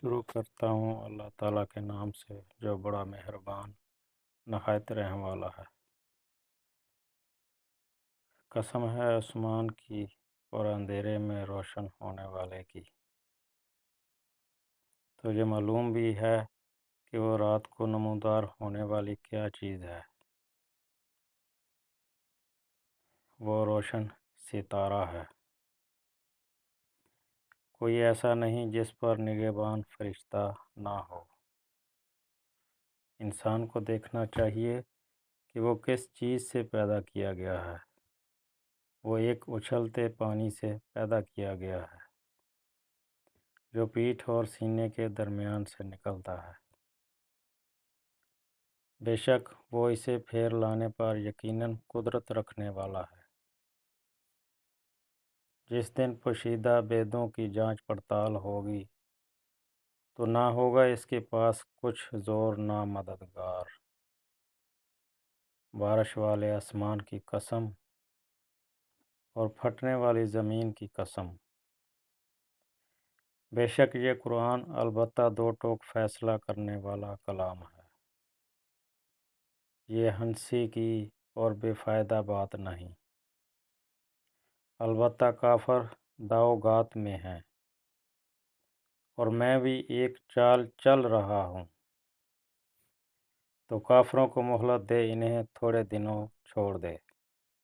شروع کرتا ہوں اللہ تعالیٰ کے نام سے جو بڑا مہربان نہایت رحم والا ہے۔ قسم ہے آسمان کی اور اندھیرے میں روشن ہونے والے کی۔ تجھے معلوم بھی ہے کہ وہ رات کو نمودار ہونے والی کیا چیز ہے۔ وہ روشن ستارہ ہے۔ کوئی ایسا نہیں جس پر نگہبان فرشتہ نہ ہو۔ انسان کو دیکھنا چاہیے کہ وہ کس چیز سے پیدا کیا گیا ہے۔ وہ ایک اچھلتے پانی سے پیدا کیا گیا ہے جو پیٹھ اور سینے کے درمیان سے نکلتا ہے۔ بے شک وہ اسے پھیر لانے پر یقیناً قدرت رکھنے والا ہے۔ جس دن پوشیدہ بےدوں کی جانچ پڑتال ہوگی تو نہ ہوگا اس کے پاس کچھ زور نہ مددگار۔ بارش والے آسمان کی قسم اور پھٹنے والی زمین کی قسم۔ بے شک یہ قرآن البتہ دو ٹوک فیصلہ کرنے والا کلام ہے۔ یہ ہنسی کی اور بے فائدہ بات نہیں۔ البتہ کافر داؤ گات میں ہیں اور میں بھی ایک چال چل رہا ہوں، تو کافروں کو مہلت دے، انہیں تھوڑے دنوں چھوڑ دے۔